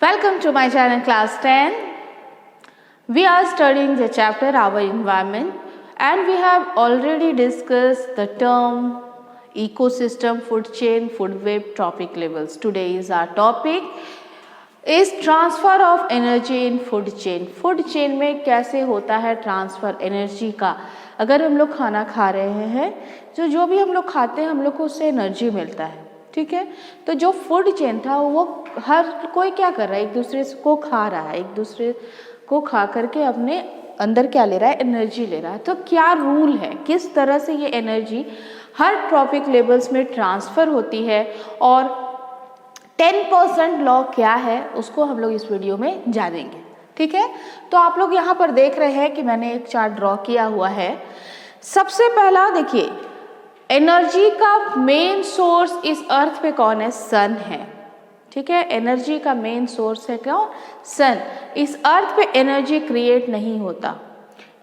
Welcome to my channel class 10. We are studying the chapter Our Environment and we have already discussed the term ecosystem, food chain, food web, trophic levels. Today is our topic is transfer of energy in food chain. Food chain में कैसे होता है transfer energy का। अगर हम लोग खाना खा रहे हैं जो भी हम लोग खाते हैं हम लोग को उससे एनर्जी मिलता है, ठीक है। तो जो फूड चेन था वो हर कोई क्या कर रहा है, एक दूसरे को खा रहा है, एक दूसरे को खा करके अपने अंदर क्या ले रहा है, एनर्जी ले रहा है। तो क्या रूल है, किस तरह से ये एनर्जी हर ट्रॉपिक लेवल्स में ट्रांसफ़र होती है और 10% लॉ क्या है उसको हम लोग इस वीडियो में जानेंगे, ठीक है। तो आप लोग यहाँ पर देख रहे हैं कि मैंने एक चार्ट ड्रॉ किया हुआ है। सबसे पहला देखिए, एनर्जी का मेन सोर्स इस अर्थ पे कौन है, सन है, ठीक है। एनर्जी का मेन सोर्स है कौन, सन। इस अर्थ पे एनर्जी क्रिएट नहीं होता,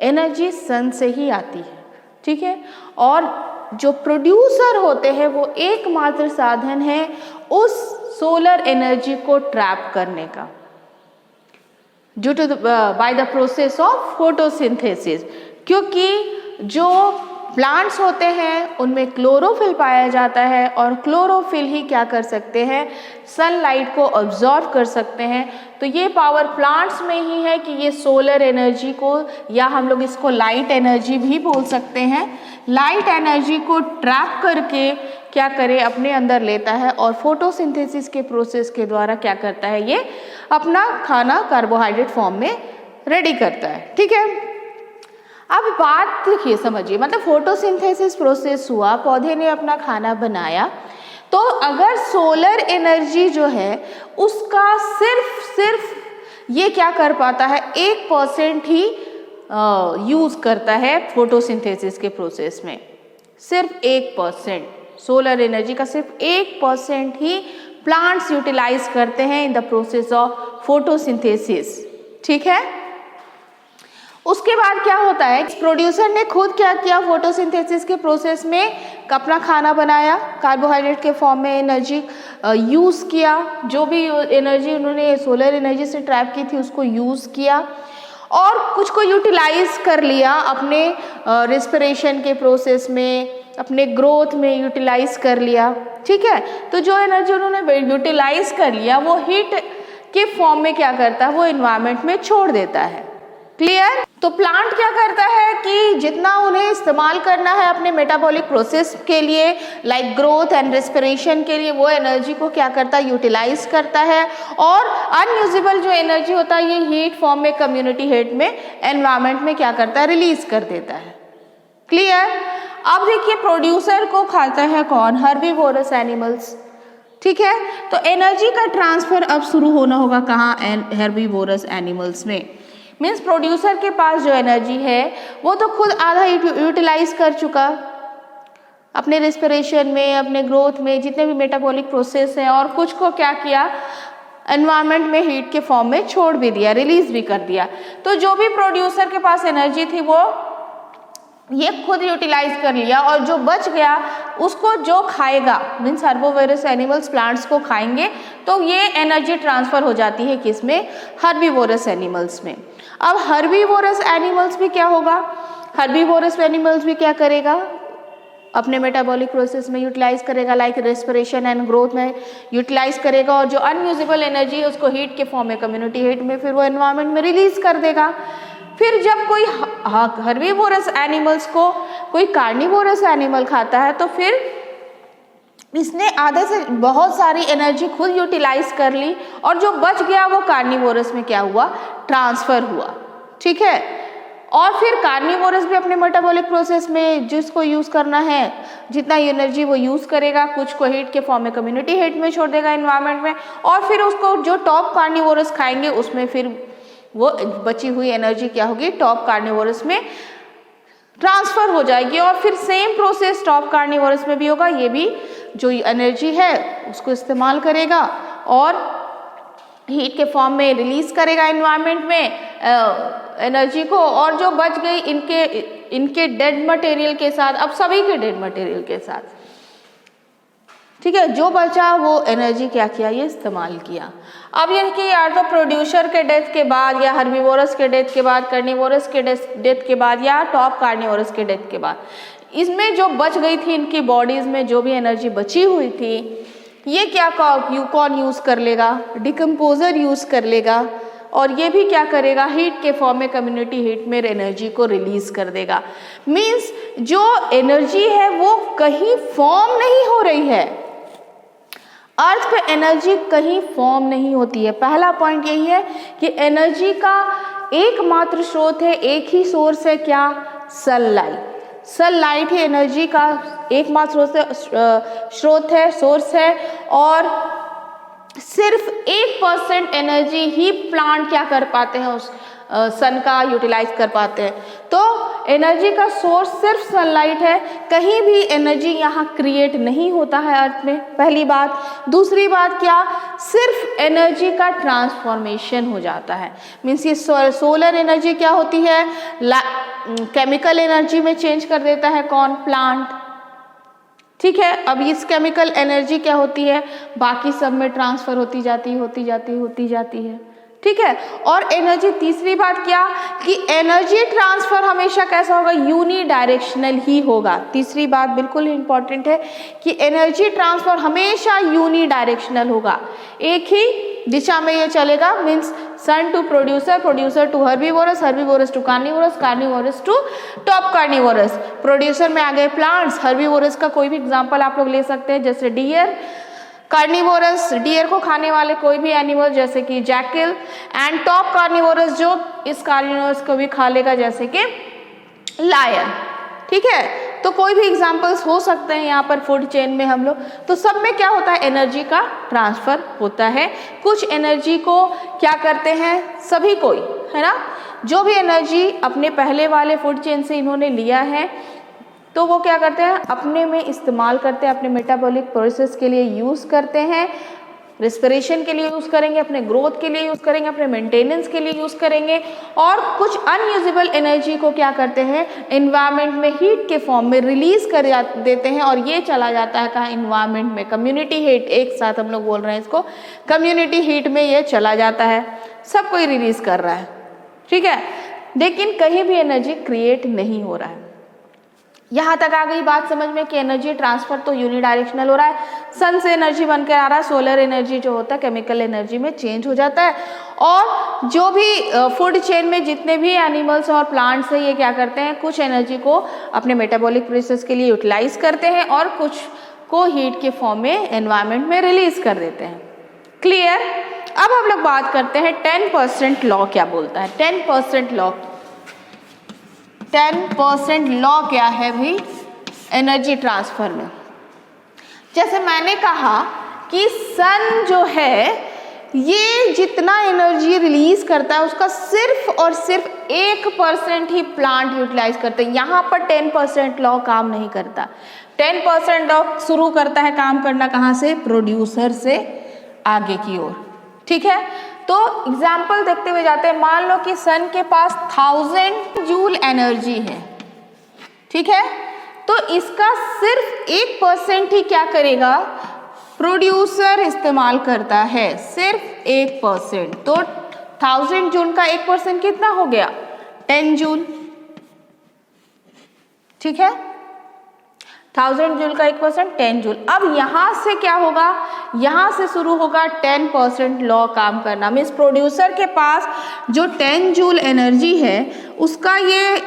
एनर्जी सन से ही आती है, ठीक है। और जो प्रोड्यूसर होते हैं वो एकमात्र साधन है उस सोलर एनर्जी को ट्रैप करने का, due to by the process of photosynthesis. क्योंकि जो प्लांट्स होते हैं उनमें क्लोरोफिल पाया जाता है और क्लोरोफिल ही क्या कर सकते हैं, सनलाइट को ऑब्जॉर्व कर सकते हैं। तो ये पावर प्लांट्स में ही है कि ये सोलर एनर्जी को, या हम लोग इसको लाइट एनर्जी भी बोल सकते हैं, लाइट एनर्जी को ट्रैप करके क्या करे, अपने अंदर लेता है और फोटोसिंथेसिस के प्रोसेस के द्वारा क्या करता है, ये अपना खाना कार्बोहाइड्रेट फॉर्म में रेडी करता है, ठीक है। अब बात देखिए, समझिए, मतलब फोटोसिंथेसिस प्रोसेस हुआ, पौधे ने अपना खाना बनाया, तो अगर सोलर एनर्जी जो है उसका सिर्फ ये क्या कर पाता है, 1% ही यूज़ करता है फोटोसिंथेसिस के प्रोसेस में। सिर्फ 1% सोलर एनर्जी का सिर्फ 1% ही प्लांट्स यूटिलाइज करते हैं in the process of photosynthesis, ठीक है। उसके बाद क्या होता है, प्रोड्यूसर ने खुद क्या किया, फोटोसिंथेसिस के प्रोसेस में अपना खाना बनाया, कार्बोहाइड्रेट के फॉर्म में एनर्जी यूज़ किया, जो भी एनर्जी उन्होंने सोलर एनर्जी से ट्रैप की थी उसको यूज़ किया और कुछ को यूटिलाइज कर लिया अपने रेस्पिरेशन के प्रोसेस में, अपने ग्रोथ में यूटिलाइज कर लिया, ठीक है। तो जो एनर्जी उन्होंने यूटिलाइज कर लिया वो हीट के फॉर्म में क्या करता है, वो एनवायरनमेंट में छोड़ देता है, क्लियर। तो प्लांट क्या करता है कि जितना उन्हें इस्तेमाल करना है अपने मेटाबॉलिक प्रोसेस के लिए, लाइक ग्रोथ एंड रेस्पिरेशन के लिए, वो एनर्जी को क्या करता है, यूटिलाइज करता है और अनयूजेबल जो एनर्जी होता है ये हीट फॉर्म में, कम्युनिटी हीट में, एनवायरनमेंट में क्या करता है, रिलीज कर देता है, क्लियर। अब देखिए, प्रोड्यूसर को खाता है कौन, हर्बीवोरस एनिमल्स, ठीक है। तो एनर्जी का ट्रांसफर अब शुरू होना होगा कहाँ, हर्बीवोरस एनिमल्स में। मीन्स प्रोड्यूसर के पास जो एनर्जी है वो तो खुद आधा यूटिलाइज कर चुका अपने रेस्पिरेशन में, अपने ग्रोथ में, जितने भी मेटाबॉलिक प्रोसेस हैं, और कुछ को क्या किया, एनवायरनमेंट में हीट के फॉर्म में छोड़ भी दिया, रिलीज भी कर दिया। तो जो भी प्रोड्यूसर के पास एनर्जी थी वो ये खुद यूटिलाइज कर लिया और जो बच गया उसको जो खाएगा, मीन्स हर्बोवेरस एनिमल्स प्लांट्स को खाएंगे, तो ये एनर्जी ट्रांसफ़र हो जाती है किसमें, हर्बीवोरस एनिमल्स में। अब हर्बीवोरस एनिमल्स भी क्या होगा, हर्बीवोरस एनिमल्स भी क्या करेगा, अपने मेटाबॉलिक प्रोसेस में यूटिलाइज करेगा, लाइक रेस्पिरेशन एंड ग्रोथ में यूटिलाइज करेगा और जो अनयूजेबल एनर्जी है उसको हीट के फॉर्म में, कम्युनिटी हीट में, फिर वो एनवायरनमेंट में रिलीज कर देगा। फिर जब कोई हर्बीवोरस एनिमल्स को कोई कार्निवोरस एनिमल खाता है तो फिर इसने आधे से बहुत सारी एनर्जी खुद यूटिलाइज कर ली और जो बच गया वो कार्निवोरस में क्या हुआ, ट्रांसफ़र हुआ, ठीक है। और फिर कार्निवोरस भी अपने मेटाबॉलिक प्रोसेस में जिसको यूज़ करना है जितना एनर्जी वो यूज़ करेगा, कुछ को हीट के फॉर्म में, कम्युनिटी हीट में छोड़ देगा एनवायरनमेंट में, और फिर उसको जो टॉप कार्निवोरस खाएंगे उसमें फिर वो बची हुई एनर्जी क्या होगी, टॉप कार्निवोरस में ट्रांसफ़र हो जाएगी और फिर सेम प्रोसेस टॉप कार्निवोरस में भी होगा। ये भी जो एनर्जी है उसको इस्तेमाल करेगा और हीट के फॉर्म में रिलीज करेगा एनवायरनमेंट में एनर्जी को, और जो बच गई इनके डेड मटेरियल के साथ, अब सभी के डेड मटेरियल के साथ, ठीक है, जो बचा वो एनर्जी क्या किया, ये इस्तेमाल किया। अब ये कि यार तो प्रोड्यूसर के डेथ के बाद या हर्बीवोरस के डेथ के बाद, कार्निवोरस के डेथ के बाद या टॉप कार्निवोरस के डेथ के बाद, इसमें जो बच गई थी इनकी बॉडीज में जो भी एनर्जी बची हुई थी, ये क्या कौन यूज़ कर लेगा, डिकम्पोजर यूज़ कर लेगा, और ये भी क्या करेगा, हीट के फॉर्म में, कम्युनिटी हीट में एनर्जी को रिलीज कर देगा। मीन्स जो एनर्जी है वो कहीं फॉर्म नहीं हो रही है, अर्थ पे एनर्जी कहीं फॉर्म नहीं होती है। पहला पॉइंट यही है कि एनर्जी का एकमात्र स्रोत है, एक ही सोर्स है, क्या, सनलाइट। सनलाइट ही एनर्जी का एकमात्र स्रोत है, सोर्स है, और सिर्फ 1% एनर्जी ही प्लांट क्या कर पाते हैं, उस सन का यूटिलाइज कर पाते हैं। तो एनर्जी का सोर्स सिर्फ सनलाइट है, कहीं भी एनर्जी यहाँ क्रिएट नहीं होता है अर्थ में, पहली बात। दूसरी बात क्या, सिर्फ एनर्जी का ट्रांसफॉर्मेशन हो जाता है। मीन्स ये सोलर एनर्जी क्या होती है, केमिकल एनर्जी में चेंज कर देता है कौन, प्लांट। ठीक है, अब इस केमिकल एनर्जी क्या होती है, बाकी सब में ट्रांसफर होती जाती है। ठीक है, और एनर्जी, तीसरी बात क्या कि एनर्जी ट्रांसफर हमेशा कैसा होगा, यूनी डायरेक्शनल ही होगा। तीसरी बात बिल्कुल इंपॉर्टेंट है कि एनर्जी ट्रांसफर हमेशा यूनी डायरेक्शनल होगा, एक ही दिशा में ये चलेगा। Means sun to producer, producer to herbivorous, herbivorous to carnivorous, carnivorous to top carnivorous. Producer में आ गए प्लांट्स, हर्बीवोरस का कोई भी एग्जाम्पल आप लोग ले सकते हैं जैसे डियर, कार्निवोरस डियर को खाने वाले कोई भी एनिमल जैसे कि जैकल, एंड टॉप कार्निवोरस जो इस कार्निवोरस को भी खा लेगा जैसे कि लायन। ठीक है, तो कोई भी एग्जांपल्स हो सकते हैं यहाँ पर फूड चेन में हम लोग। तो सब में क्या होता है, एनर्जी का ट्रांसफर होता है। कुछ एनर्जी को क्या करते हैं, सभी कोई, है ना, जो भी एनर्जी अपने पहले वाले फूड चेन से इन्होंने लिया है तो वो क्या करते हैं, अपने में इस्तेमाल करते हैं, अपने मेटाबॉलिक प्रोसेस के लिए यूज़ करते हैं, रेस्पिरेशन के लिए यूज़ करेंगे, अपने ग्रोथ के लिए यूज़ करेंगे, अपने मेंटेनेंस के लिए यूज़ करेंगे, और कुछ अनयूजेबल एनर्जी को क्या करते हैं, एनवायरनमेंट में हीट के फॉर्म में रिलीज कर देते हैं, और ये चला जाता है कहाँ, एनवायरनमेंट में। कम्युनिटी हीट, एक साथ हम लोग बोल रहे हैं इसको, कम्युनिटी हीट में ये चला जाता है, सब कोई रिलीज कर रहा है। ठीक है, लेकिन कहीं भी एनर्जी क्रिएट नहीं हो रहा है। यहाँ तक आ गई बात समझ में कि एनर्जी ट्रांसफर तो यूनिडायरेक्शनल हो रहा है, सन से एनर्जी बनकर आ रहा है, सोलर एनर्जी जो होता है केमिकल एनर्जी में चेंज हो जाता है, और जो भी फूड चेन में जितने भी एनिमल्स और प्लांट्स हैं ये क्या करते हैं, कुछ एनर्जी को अपने मेटाबॉलिक प्रोसेस के लिए यूटिलाइज करते हैं और कुछ को हीट के फॉर्म में एनवायरनमेंट में रिलीज कर देते हैं। क्लियर। अब हम लोग बात करते हैं 10% लॉ क्या बोलता है। 10% लॉ, 10% लॉ क्या है भाई एनर्जी ट्रांसफर में। जैसे मैंने कहा कि सन जो है ये जितना एनर्जी रिलीज करता है उसका सिर्फ और सिर्फ 1% ही प्लांट यूटिलाइज करते हैं। यहाँ पर 10% लॉ काम नहीं करता। 10% लॉ शुरू करता है काम करना कहाँ से, प्रोड्यूसर से आगे की ओर। ठीक है, तो एग्जाम्पल देखते हुए जाते हैं। मान लो कि सन के पास 1000 जूल एनर्जी है, ठीक है, तो इसका सिर्फ 1% ही क्या करेगा, प्रोड्यूसर इस्तेमाल करता है, सिर्फ 1%। तो 1000 जूल का 1% कितना हो गया, 10 जूल। ठीक है, 1000 जूल का 1% 10 जूल। अब यहां से क्या होगा, यहां से शुरू होगा 10% लॉ काम करना। मीन्स प्रोड्यूसर के पास जो 10 जूल एनर्जी है उसका ये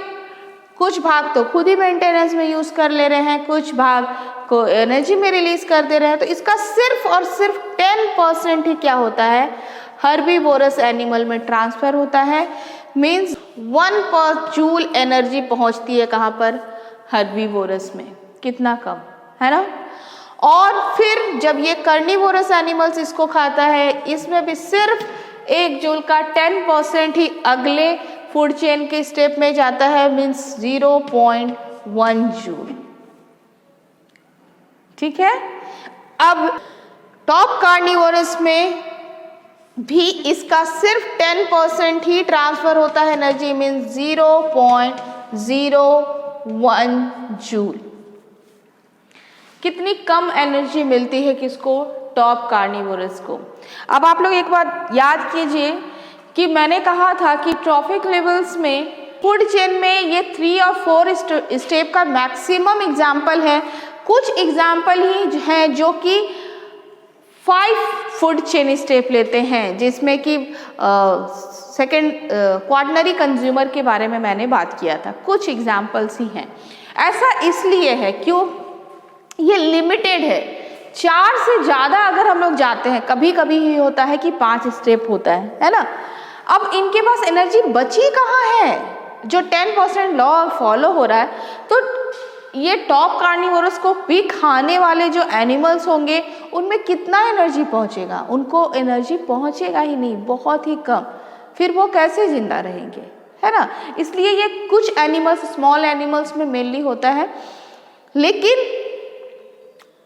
कुछ भाग तो खुद ही मेंटेनेंस में यूज कर ले रहे हैं, कुछ भाग को एनर्जी में रिलीज कर दे रहे हैं, तो इसका सिर्फ और सिर्फ 10% ही क्या होता है, हर्बीवोरस एनिमल में ट्रांसफर होता है। मीन्स 1 जूल एनर्जी पहुंचती है कहाँ पर, हर्बीवोरस में। कितना कम है ना। और फिर जब ये कार्निवोरस एनिमल्स इसको खाता है, इसमें भी सिर्फ 1 जूल का 10% ही अगले फूड चेन के स्टेप में जाता है, मीन्स 0.1 जूल। ठीक है, अब टॉप कार्निवोरस में भी इसका सिर्फ 10% ही ट्रांसफर होता है एनर्जी, मीन्स 0.01 जूल। कितनी कम एनर्जी मिलती है किसको, टॉप कार्निवोरस को। अब आप लोग एक बात याद कीजिए कि मैंने कहा था कि ट्रॉफिक लेवल्स में फूड चेन में ये 3 और 4 स्टेप का मैक्सिमम एग्जाम्पल है। कुछ एग्जाम्पल ही हैं जो कि 5 फूड चेन स्टेप लेते हैं, जिसमें कि सेकेंड क्वाटरनरी कंज्यूमर के बारे में मैंने बात किया था। कुछ एग्जाम्पल्स ही हैं। ऐसा इसलिए है क्यों, ये लिमिटेड है। 4 से ज़्यादा अगर हम लोग जाते हैं, कभी कभी ही होता है कि 5 स्टेप होता है ना। अब इनके पास एनर्जी बची कहाँ है, जो 10% लॉ फॉलो हो रहा है। तो ये टॉप कार्निवोरस को भी खाने वाले जो एनिमल्स होंगे उनमें कितना एनर्जी पहुंचेगा, उनको एनर्जी पहुंचेगा ही नहीं, बहुत ही कम। फिर वो कैसे जिंदा रहेंगे, है ना। इसलिए ये कुछ एनिमल्स, स्मॉल एनिमल्स में मेनली होता है, लेकिन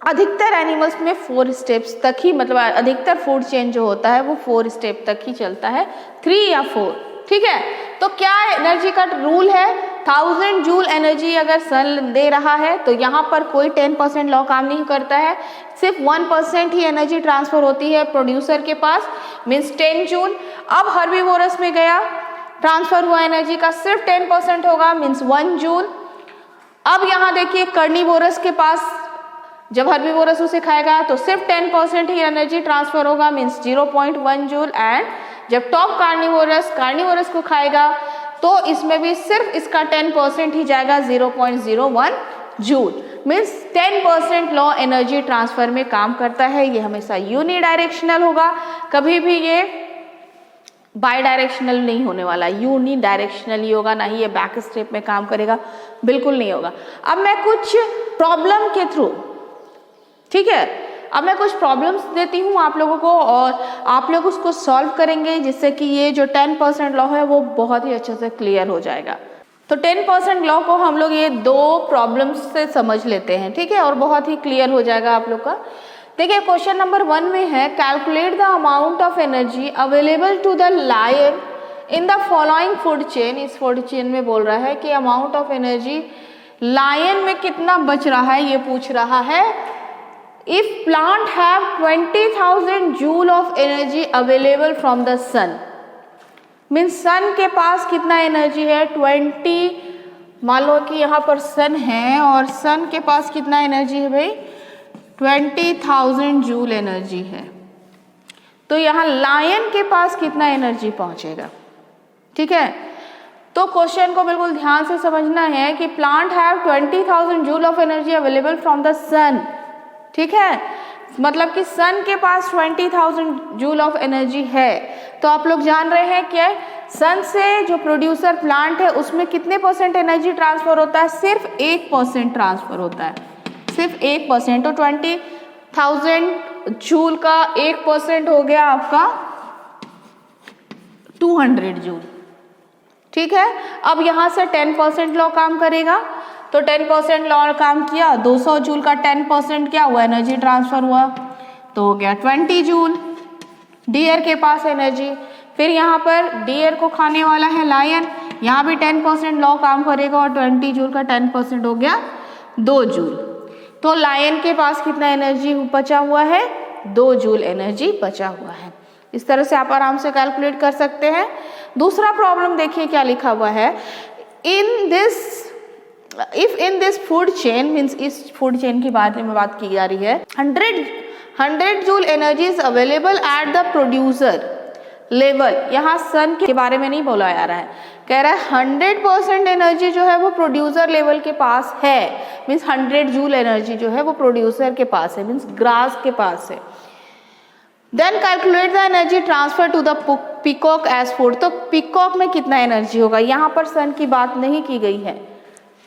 अधिकतर एनिमल्स में 4 स्टेप्स तक ही, मतलब अधिकतर फूड चेन जो होता है वो 4 स्टेप तक ही चलता है, 3 या 4। ठीक है, तो क्या एनर्जी का रूल है, 1000 जूल एनर्जी अगर सन दे रहा है तो यहाँ पर कोई 10% लॉ काम नहीं करता है, सिर्फ 1% ही एनर्जी ट्रांसफर होती है प्रोड्यूसर के पास, मीन्स 10 जूल। अब हर्बीवोरस में गया, ट्रांसफर हुआ एनर्जी का सिर्फ 10% होगा, मीन्स 1 जूल। अब यहाँ देखिए कार्निवोरस के पास, जब हर्बीवोरस उसे खाएगा तो सिर्फ 10% ही एनर्जी ट्रांसफर होगा, मीन्स 0.1 जूल। एंड जब टॉप कार्निवोरस को खाएगा तो इसमें भी सिर्फ इसका 10% ही जाएगा, 0.01 joule. Means 10% law energy transfer में काम करता है। ये हमेशा यूनिडायरेक्शनल होगा, कभी भी ये बाई डायरेक्शनल नहीं होने वाला, यूनिडायरेक्शनल ही होगा, ना ही ये बैक स्टेप में काम करेगा, बिल्कुल नहीं होगा। अब मैं कुछ प्रॉब्लम के थ्रू, ठीक है, अब मैं कुछ प्रॉब्लम्स देती हूँ आप लोगों को और आप लोग उसको सॉल्व करेंगे, जिससे कि ये जो 10% लॉ है वो बहुत ही अच्छे से क्लियर हो जाएगा। तो 10% लॉ को हम लोग ये 2 प्रॉब्लम्स से समझ लेते हैं, ठीक है, और बहुत ही क्लियर हो जाएगा आप लोग का। देखिए क्वेश्चन नंबर 1 में है, calculate the amount of energy available to the lion in the following food chain. इस फूड चेन में बोल रहा है कि अमाउंट ऑफ एनर्जी लायन में कितना बच रहा है, ये पूछ रहा है। If plant have 20,000 joule of energy available from the sun, means sun के पास कितना एनर्जी है, 20। मान लो कि यहाँ पर सन है और सन के पास कितना एनर्जी है भाई, 20,000 जूल एनर्जी है। तो यहाँ लायन के पास कितना एनर्जी पहुँचेगा, ठीक है। तो क्वेश्चन को बिल्कुल ध्यान से समझना है कि plant have 20,000 joule of energy available from the sun, ठीक है, मतलब कि सन के पास 20,000 जूल ऑफ एनर्जी है। तो आप लोग जान रहे हैं कि सन से जो प्रोड्यूसर प्लांट है उसमें कितने % एनर्जी ट्रांसफर होता है, सिर्फ 1% ट्रांसफर होता है, सिर्फ 1%। तो 20,000 जूल का 1% हो गया आपका 200 जूल, ठीक है। अब यहाँ से 10% लॉ काम करेगा, तो 10% लॉ काम किया, 200 जूल का 10% क्या हुआ, एनर्जी ट्रांसफर हुआ, तो हो गया 20 जूल डियर के पास एनर्जी। फिर यहाँ पर डियर को खाने वाला है लायन, यहाँ भी 10% लॉ काम करेगा और 20 जूल का 10% हो गया 2 जूल। तो लायन के पास कितना एनर्जी बचा हुआ है, 2 जूल एनर्जी बचा हुआ है। इस तरह से आप आराम से कैलकुलेट कर सकते हैं। दूसरा प्रॉब्लम देखिए क्या लिखा हुआ है, if in this food chain, means इस फूड चेन की बारे में बात की जा रही है, 100 joule energy is available at the producer level. यहाँ सन के बारे में नहीं बोला जा रहा है, कह रहा है 100% एनर्जी जो है वो प्रोड्यूसर लेवल के पास है, मीन्स 100 जूल एनर्जी जो है वो प्रोड्यूसर के पास है, मीन्स ग्रास के पास है। Then calculate the energy transfer to the peacock as food. तो पीकॉक में कितना एनर्जी होगा, यहाँ पर सन की बात नहीं की गई है,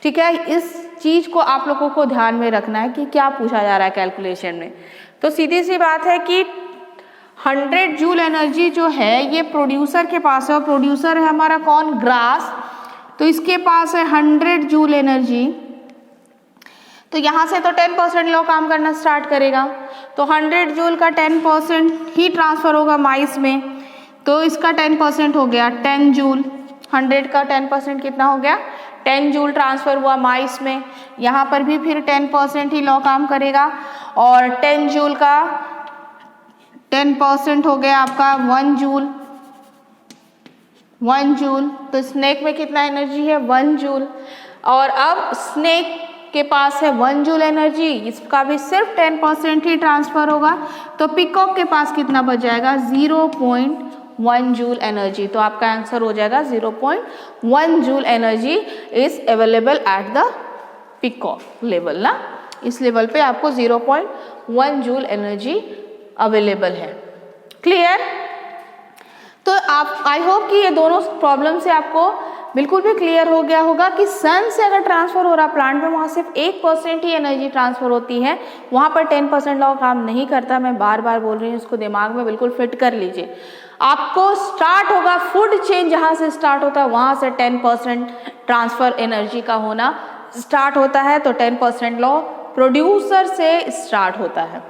ठीक है। इस चीज को आप लोगों को ध्यान में रखना है कि क्या पूछा जा रहा है कैलकुलेशन में। तो सीधी सी बात है कि 100 जूल एनर्जी जो है ये प्रोड्यूसर के पास है, और प्रोड्यूसर है हमारा कौन, ग्रास। तो इसके पास है 100 जूल एनर्जी। तो यहाँ से तो 10% लॉ काम करना स्टार्ट करेगा, तो 100 जूल का 10% ही ट्रांसफर होगा माइस में, तो इसका 10% हो गया 10 जूल। 100 का 10% कितना हो गया, 10 जूल ट्रांसफ़र हुआ माइस में, यहाँ पर भी फिर 10% ही लॉ काम करेगा और 10 जूल का 10% हो गया आपका 1 जूल। 1 जूल, तो स्नेक में कितना एनर्जी है 1 जूल, और अब स्नेक के पास है 1 जूल एनर्जी, इसका भी सिर्फ 10% ही ट्रांसफ़र होगा, तो पिकॉक के पास कितना बच जाएगा 0.1 जूल एनर्जी। तो आपका आंसर हो जाएगा 0.1 joule energy is available at the peacock level ना, इस लेवल पे आपको 0.1 जूल एनर्जी अवेलेबल है। क्लियर? तो आप आई होप कि ये दोनों प्रॉब्लम से आपको बिल्कुल भी क्लियर हो गया होगा कि सन से अगर ट्रांसफ़र हो रहा प्लांट में, वहाँ सिर्फ 1% ही एनर्जी ट्रांसफ़र होती है, वहाँ पर 10% लॉ काम नहीं करता। मैं बार बार बोल रही हूँ, इसको दिमाग में बिल्कुल फिट कर लीजिए। आपको स्टार्ट होगा फूड चेन, जहाँ से स्टार्ट होता है वहाँ से 10% ट्रांसफ़र एनर्जी का होना स्टार्ट होता है, तो 10% लॉ प्रोड्यूसर से स्टार्ट होता है,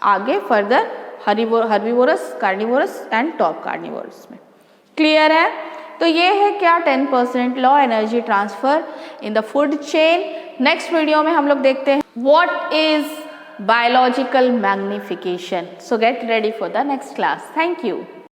आगे further herbivorous, carnivorous and top carnivorous में। क्लियर है? तो ये है क्या 10% law energy transfer in the food chain. Next video में हम लोग देखते हैं what is biological magnification. So get ready for the next class. Thank you.